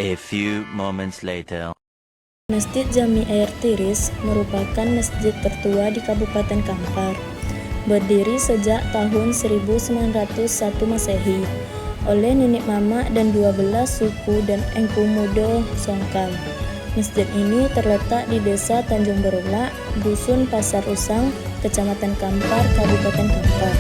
A few moments later. Masjid Jami Air Tiris merupakan masjid tertua di Kabupaten Kampar. Berdiri sejak tahun 1901 Masehi oleh nenek mama dan 12 suku dan engku muda Songkal. Masjid ini terletak di Desa Tanjung Berulak, Dusun Pasar Usang, Kecamatan Kampar, Kabupaten Kampar.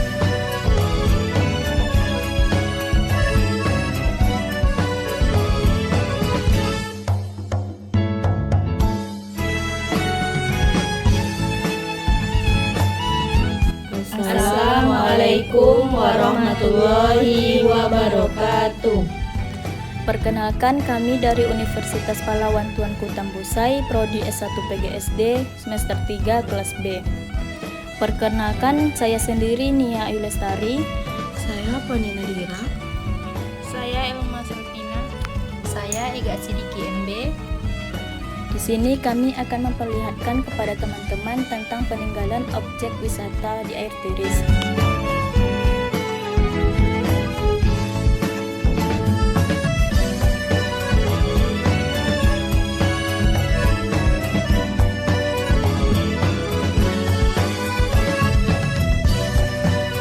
Assalamualaikum warahmatullahi wabarakatuh. Perkenalkan, kami dari Universitas Pahlawan Tuanku Tambusai, Prodi S1 PGSD, semester 3 kelas B. Perkenalkan, saya sendiri Nia Ayu Lestari. Saya Fani Nadira. Saya Elma Selvina. Saya Ega Sidiki MB. Di sini kami akan memperlihatkan kepada teman-teman tentang peninggalan objek wisata di Air Tiris.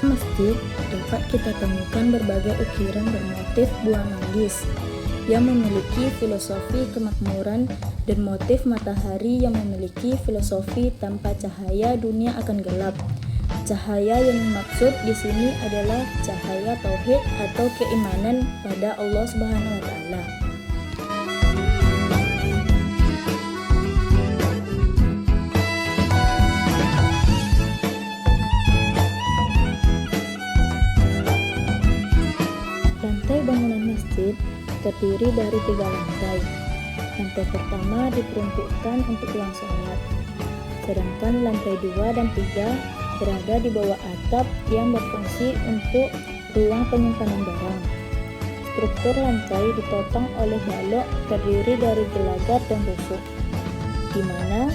Masjid dapat kita temukan berbagai ukiran bermotif buah manggis yang memiliki filosofi kemakmuran dan motif matahari yang memiliki filosofi tanpa cahaya dunia akan gelap. Cahaya yang dimaksud di sini adalah cahaya tauhid atau keimanan pada Allah Subhanahu wa taala. Lantai bangunan masjid terdiri dari 3 lantai. Lantai pertama diperuntukkan untuk ruang sholat, sedangkan lantai 2 dan 3 berada di bawah atap yang berfungsi untuk ruang penyimpanan barang. Struktur lantai ditopang oleh balok terdiri dari gelagar dan rusuk, di mana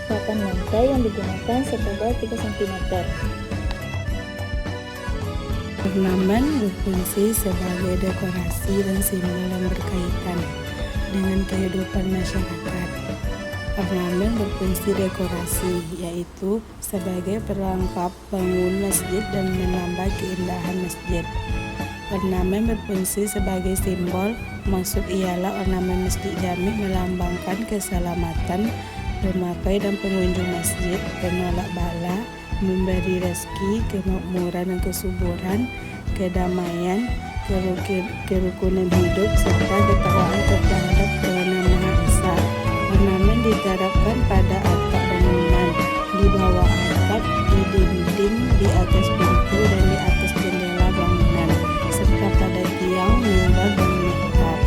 papan lantai yang digunakan setebal 3 cm. Ornamen berfungsi sebagai dekorasi dan simbol yang berkaitan dengan kehidupan masyarakat. Ornamen berfungsi dekorasi, yaitu sebagai pelengkap bangun masjid dan menambah keindahan masjid. Ornamen berfungsi sebagai simbol, maksud ialah ornamen masjid Jami melambangkan keselamatan pemakai dan pengunjung masjid, penolak bala, memberi rezeki, kemakmuran dan kesuburan, kedamaian, kerukunan hidup, serta ketakwaan terhadap Tuhan Yang Maha Esa. Ornamen diterapkan pada atap bangunan, di bawah atap, di dinding, di atas pintu, dan di atas jendela bangunan, serta pada tiang, mimbar, dan mihrab.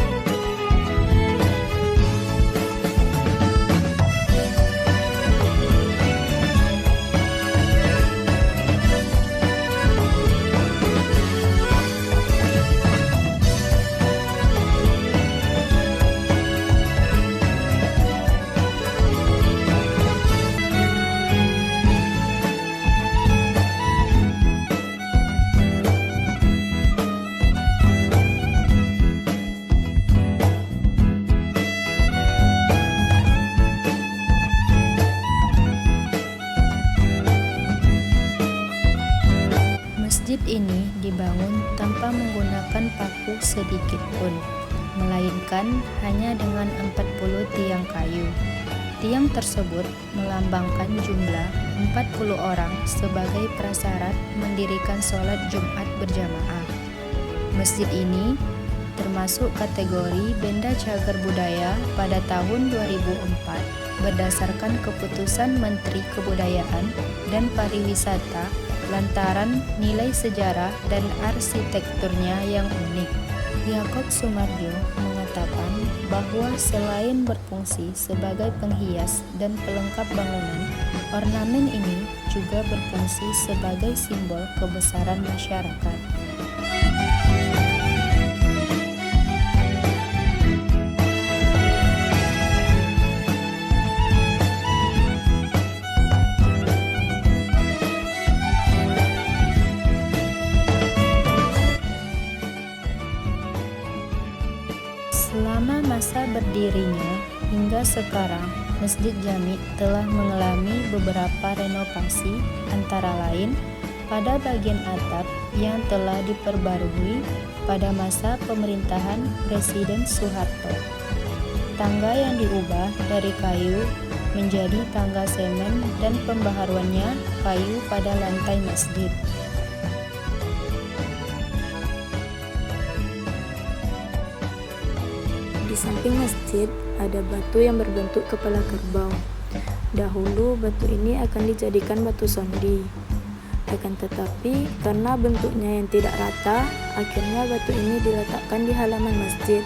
Masjid ini dibangun tanpa menggunakan paku sedikit pun, melainkan hanya dengan 40 tiang kayu. Tiang tersebut melambangkan jumlah 40 orang sebagai prasyarat mendirikan sholat Jumat berjamaah. Masjid ini termasuk kategori Benda Cagar Budaya pada tahun 2004 berdasarkan keputusan Menteri Kebudayaan dan Pariwisata lantaran nilai sejarah dan arsitekturnya yang unik. Yaakob Sumarjo mengatakan bahwa selain berfungsi sebagai penghias dan pelengkap bangunan, ornamen ini juga berfungsi sebagai simbol kebesaran masyarakat. Selama masa masa berdirinya hingga sekarang, Masjid Jami telah mengalami beberapa renovasi, antara lain pada bagian atap yang telah diperbarui pada masa pemerintahan Presiden Soeharto. Tangga yang diubah dari kayu menjadi tangga semen dan pembaharuannya kayu pada lantai masjid. Di samping masjid ada batu yang berbentuk kepala kerbau. Dahulu batu ini akan dijadikan batu sondi. Akan tetapi karena bentuknya yang tidak rata, akhirnya batu ini diletakkan di halaman masjid.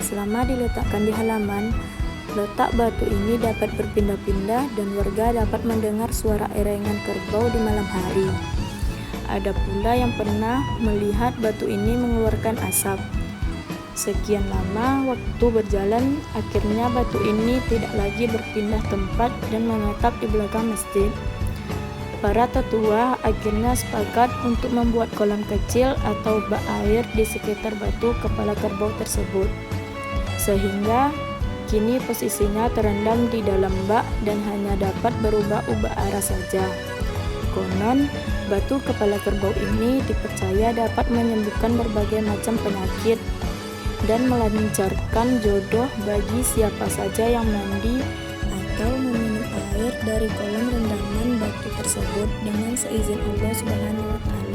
Selama diletakkan di halaman, letak batu ini dapat berpindah-pindah dan warga dapat mendengar suara erengan kerbau di malam hari. Ada pula yang pernah melihat batu ini mengeluarkan asap. Sekian lama waktu berjalan, akhirnya batu ini tidak lagi berpindah tempat dan menetap di belakang masjid. Para tetua akhirnya sepakat untuk membuat kolam kecil atau bak air di sekitar batu kepala kerbau tersebut, sehingga kini posisinya terendam di dalam bak dan hanya dapat berubah-ubah arah saja. Konon, batu kepala kerbau ini dipercaya dapat menyembuhkan berbagai macam penyakit dan melancarkan jodoh bagi siapa saja yang mandi atau meminum air dari kolam rendaman batu tersebut dengan seizin Allah Subhanahu wa Ta'ala.